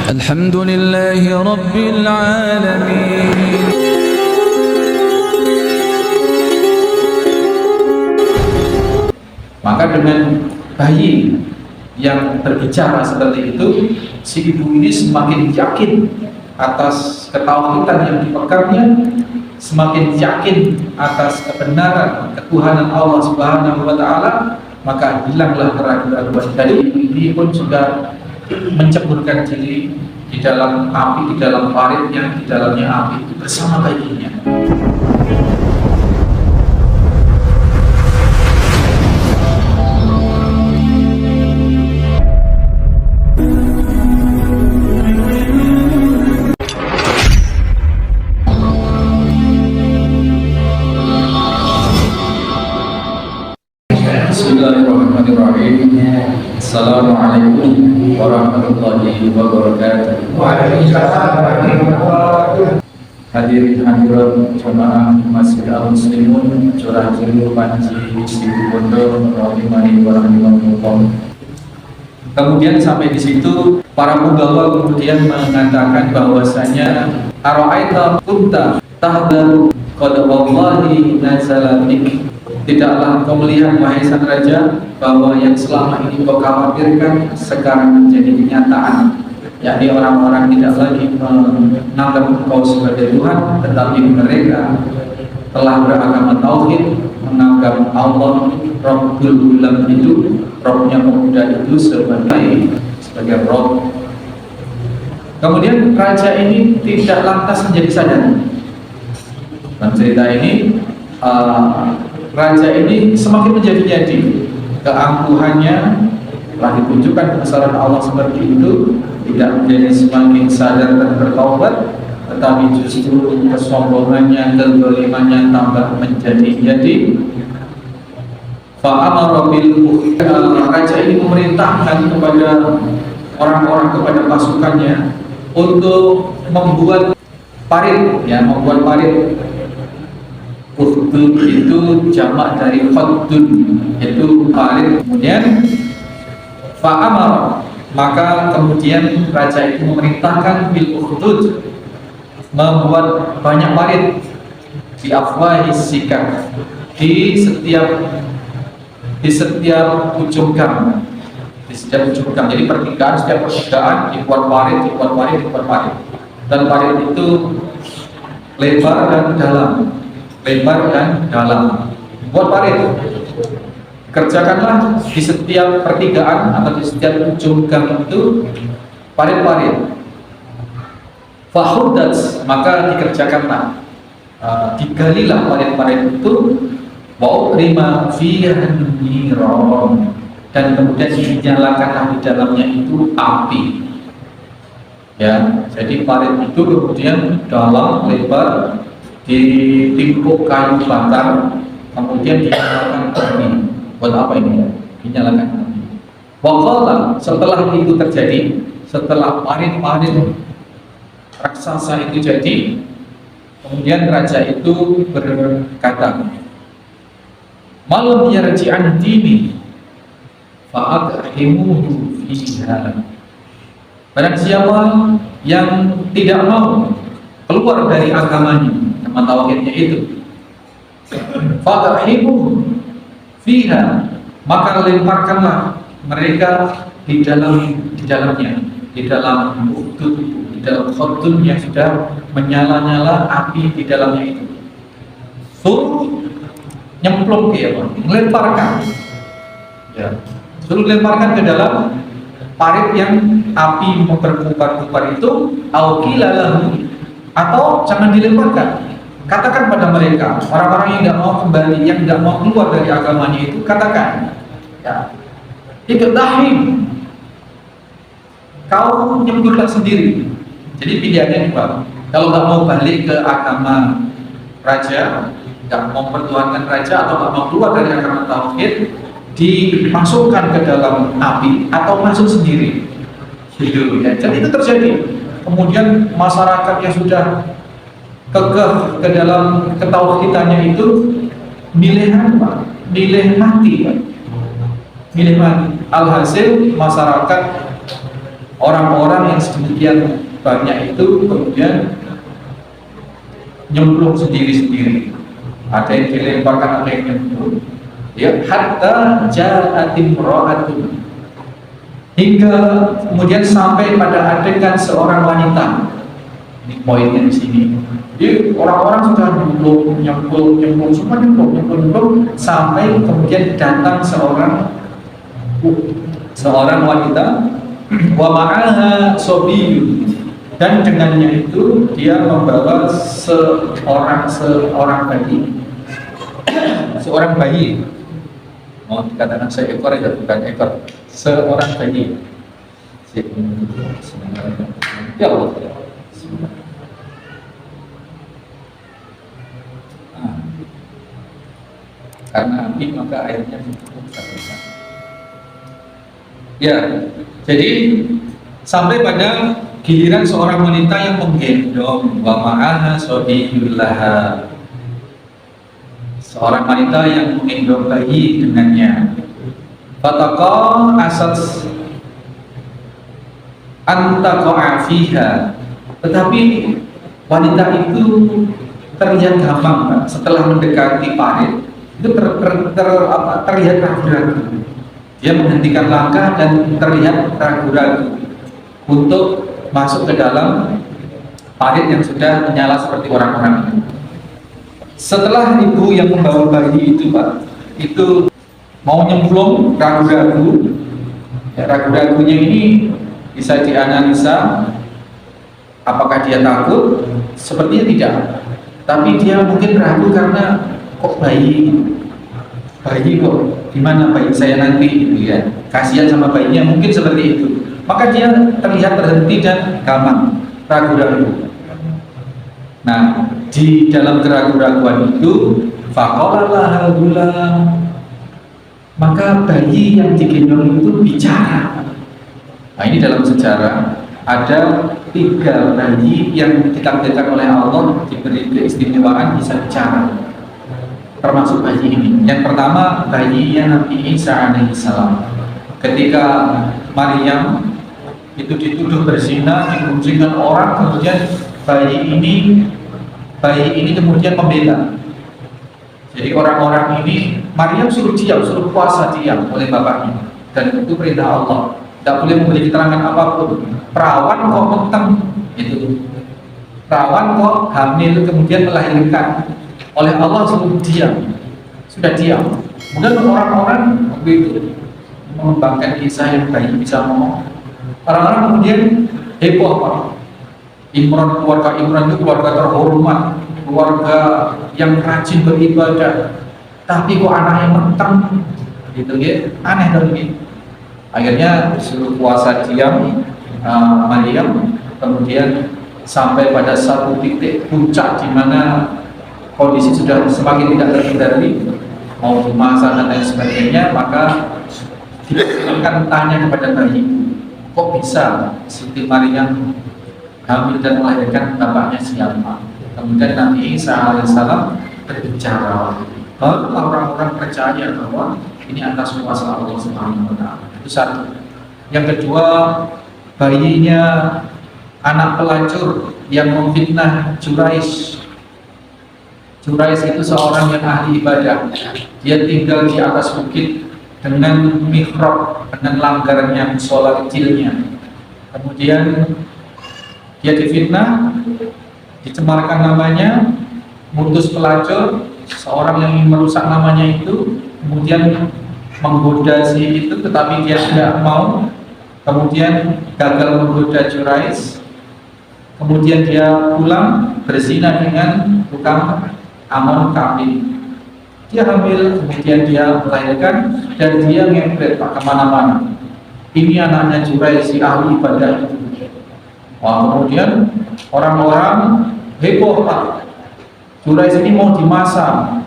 الحمد لله رب العالمين. Maka dengan bayi yang berbicara seperti itu, si ibu ini semakin yakin atas ketauhidan yang dipegangnya, semakin yakin atas kebenaran ketuhanan Allah Subhanahu wa taala, maka hilanglah keraguan-keraguan. Dari ibu ini pun sudah menceburkan diri di dalam api, di dalam parit yang di dalamnya api bersama bayinya. Bismillahirrahmanirrahim. Assalamualaikum warahmatullahi wabarakatuh. Hadirin hadirat jamaah Masjid Al-Muslimun Curah Julu Panji Situ Bondo rahimani wa rahimakumullah. Kemudian sampai di situ para penggawa kemudian mengatakan bahwasanya ara'aita kunta tahdaru qad wallahi nazala bik. Tidaklah kau melihat wahai sang raja bahwa yang selama ini kau khawatirkan sekarang menjadi kenyataan, yakni orang-orang tidak lagi menganggap engkau sebagai Tuhan, tetapi mereka telah beragama tauhid, menganggap Allah Rabbul Ulam itu, Rabbnya pemuda itu sebagai Rabb. Kemudian raja ini tidak lantas menjadi sadar. Dalam cerita ini raja ini semakin menjadi-jadi, keangkuhannya telah ditunjukkan kebesaran Allah seperti itu, tidak menjadi semakin sadar dan bertaubat, tetapi justru kesombongannya dan zalimannya tambah menjadi-jadi. Fa'amara bil raja ini memerintahkan kepada orang-orang, kepada pasukannya untuk membuat parit, membuat parit. Ukhdud itu jamak dari khaddun, itu parit. Kemudian fa'amar, maka kemudian raja itu memerintahkan bil ukhdud, membuat banyak parit di afwahis sikak, di setiap ujung gang, jadi pertigaan, setiap pertigaan dibuat parit, dibuat parit, dan parit itu lebar dan dalam, buat parit. Kerjakanlah di setiap pertigaan atau di setiap ujung gang itu parit-parit. Fahuddat, maka dikerjakanlah, digalilah parit-parit itu. Wa'ukrima fiha niron, dan kemudian dinyalakanlah di dalamnya itu api. Jadi parit itu kemudian dalam, lebar, ditimpuk kayu bakar, kemudian dinyalakan api. Buat apa ini? Dinyalakan api. Waqala, setelah itu terjadi, setelah parit-parit raksasa itu jadi, kemudian raja itu berkata, malam yarji'an dini fa'adhimuhu fiha. Barang siapa yang tidak mau keluar dari agamanya, tauhidnya itu, fa'adhimuhu fiha, maka lemparkanlah mereka di dalamnya, di dalam ukhdud, di dalam khaddun yang sudah menyala-nyala api di dalamnya itu. Suruh nyemplung melemparkan, suruh lemparkan ke dalam parit yang api berkubar-kubar itu, auqilalahu, atau jangan dilemparkan. Katakan pada mereka, orang-orang yang tidak mau kembali, yang tidak mau keluar dari agamanya itu, katakan, iqtahim, kau nyemplunglah sendiri. Jadi pilihannya dua. Kalau nggak mau balik ke agama raja, nggak mau mempertuhankan raja, atau nggak mau keluar dari agama tauhid, dimasukkan ke dalam api atau masuk sendiri. Gitu, Jadi itu terjadi. Kemudian masyarakat yang sudah kekeh ke dalam ketauhidannya itu milih mati. Alhasil masyarakat orang-orang yang sedemikian banyak itu kemudian nyemplung sendiri-sendiri. Ada yang dilemparkan, ada yang nyemplung. Ya, hatta ja'atim ra'atun, hingga kemudian sampai pada adegan seorang wanita. Ini poinnya di sini. Jadi orang-orang sudah nyemplung, semua nyemplung, sampai kemudian datang seorang wanita, wa ma'aha sobiyun, dan dengannya itu dia membawa seorang bayi. Mau dikatakan seekor itu bukan ekor, seorang bayi. Ya Allah. Karena api maka airnya cukup besar. Ya, jadi sampai pada giliran seorang wanita yang menggendong, wa ma'aha sobiyullaha, seorang wanita yang menggendong bayi dengannya. Fataqa asad antaqa'a fiha, tetapi wanita itu terlihat gampang, Pak. Setelah mendekati parit itu terlihat ragu-ragu. Dia menghentikan langkah dan terlihat ragu-ragu untuk masuk ke dalam parit yang sudah menyala seperti orang-orang. Setelah ibu yang membawa bayi itu, Pak, itu mau nyemplung, ragu-ragu. Ya, ragu-ragunya ini bisa dianalisa, apakah dia takut? Sepertinya tidak. Tapi dia mungkin ragu karena kok bayi kok, gimana bayi saya nanti, gitu ya. Kasihan sama bayinya, mungkin seperti itu. Maka dia terlihat terhenti dan gamang, ragu-ragu. Nah, di dalam keraguan-raguan itu, faqala gulam, maka bayi yang digendong itu bicara. Nah, ini dalam sejarah ada 3 bayi yang ditakdirkan oleh Allah diberi keistimewaan bisa bicara, termasuk bayi ini. Yang pertama, bayinya Nabi Isa alaihissalam. Ketika Maryam itu dituduh berzina, digunjingkan orang, kemudian bayi ini kemudian membela. Jadi orang-orang ini, Maryam suruh diam, suruh puasa diam oleh bapaknya, dan itu perintah Allah. Tidak boleh memberi keterangan apapun. Perawan kok menteng, itu perawan kok hamil kemudian melahirkan, oleh Allah suruh diam, sudah diam. Kemudian orang-orang begitu mengembangkan kisah yang bayi bisa ngomong. Orang-orang kemudian heboh, Pak. Keluarga Imran itu keluarga terhormat, keluarga yang rajin beribadah, tapi kok anaknya menteng, gitu ya, aneh dong. Akhirnya disuruh puasa diam Maryam, kemudian sampai pada satu titik puncak di mana kondisi sudah semakin tidak terhindari, mau dimasak dan lain sebagainya, maka dilakukan tanya kepada bayi, kok bisa Siti Maryam hamil dan melahirkan bapaknya siapa? Kemudian Nabi Isa alaihissalam berbicara, baru orang-orang percaya bahwa ini atas kuasa Allah Subhanahu wa Ta'ala. Itu satu. Yang kedua, bayinya anak pelacur yang memfitnah Jurais. Jurais itu seorang yang ahli ibadah. Dia tinggal di atas bukit dengan mihrab, dengan langgarnya, musola kecilnya. Kemudian dia difitnah, dicemarkan namanya, mutus pelacur, seorang yang merusak namanya itu, kemudian menggoda si itu, tetapi dia tidak mau, kemudian gagal menggoda Jurais, kemudian dia pulang berzina dengan tukang Amon kambing. Dia hamil, kemudian dia melahirkan, dan dia ngepret, Pak, kemana-mana. Ini anaknya Jurais, si ahli ibadah itu. Wah, kemudian orang-orang heboh, Pak. Jurais ini mau dimasang,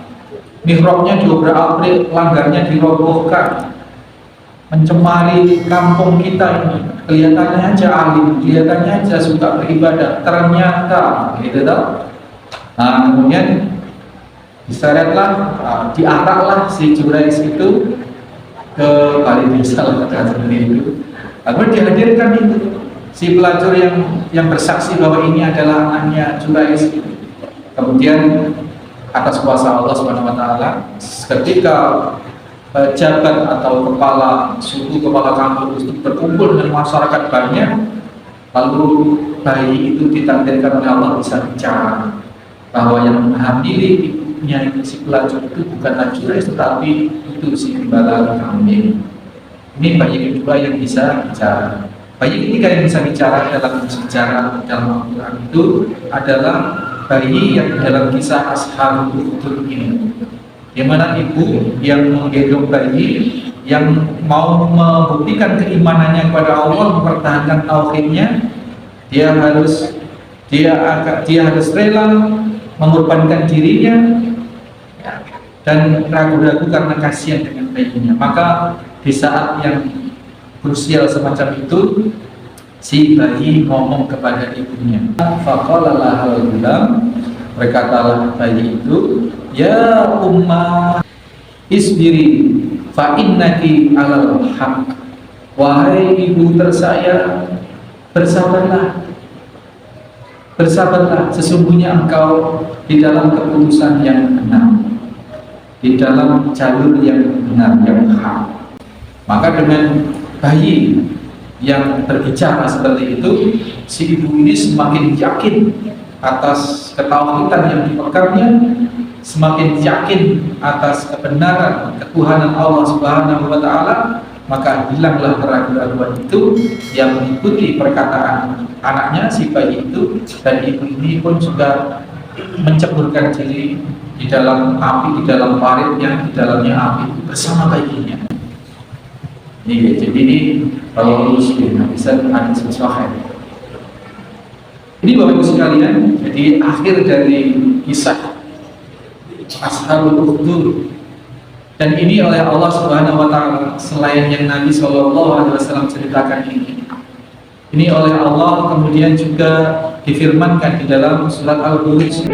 mihrabnya diobrak-abrik, langgarnya dirobohkan, mencemari kampung kita ini. Kelihatannya aja alim, kelihatannya aja suka beribadah, ternyata gitu toh. Nah, kemudian diseretlah, diaraklah si Jurais itu ke Kali Desa seperti itu. Lalu dihadirkan itu si pelacur yang bersaksi bahwa ini adalah anaknya Jurais. Kemudian atas kuasa Allah Subhanahu wa taala, ketika pejabat atau kepala suku, kepala kampung itu berkumpul dengan masyarakat banyak, lalu bayi itu ditakdirkan oleh Allah bisa bicara bahwa yang menghamili ibunya itu si pelacur itu bukanlah Jurais, tetapi itu si gembala kambing. Ini bayi kedua yang bisa bicara. Bayi ketiga yang bisa bicara dalam sejarah dalam Al-Quran itu adalah bayi yang dalam kisah Ashabul Ukhdud ini, di mana ibu yang menggendong bayi yang mau membuktikan keimanannya kepada Allah, mempertahankan tauhidnya, dia harus rela mengorbankan dirinya dan ragu-ragu karena kasihan dengan bayinya. Maka di saat yang krusial semacam itu, si bayi ngomong kepada ibunya. Faqala lahal gulam, berkatalah bayi itu, ya ummah isbiri fa innaki alal haq. Wahai ibu tersayang, bersabarlah, bersabarlah, sesungguhnya engkau di dalam keputusan yang benar, di dalam jalur yang benar, yang hak. Maka dengan bayi yang berbicara seperti itu, si ibu ini semakin yakin atas ketauhidan yang dipegangnya, semakin yakin atas kebenaran ketuhanan Allah Subhanahu wa taala, maka hilanglah keraguan-keraguan itu yang mengikuti perkataan anaknya si bayi itu, dan ibu ini pun juga menceburkan diri di dalam api, di dalam parit yang di dalamnya api bersama bayinya. Jadi ini kalau Muslim bisa hadis sahih. Ini Bapak Ibu sekalian, jadi akhir dari kisah Ashabul Ukhdud, dan ini oleh Allah Subhanahu wa taala, selain yang Nabi SAW ceritakan ini oleh Allah kemudian juga difirmankan di dalam surat Al-Buruj.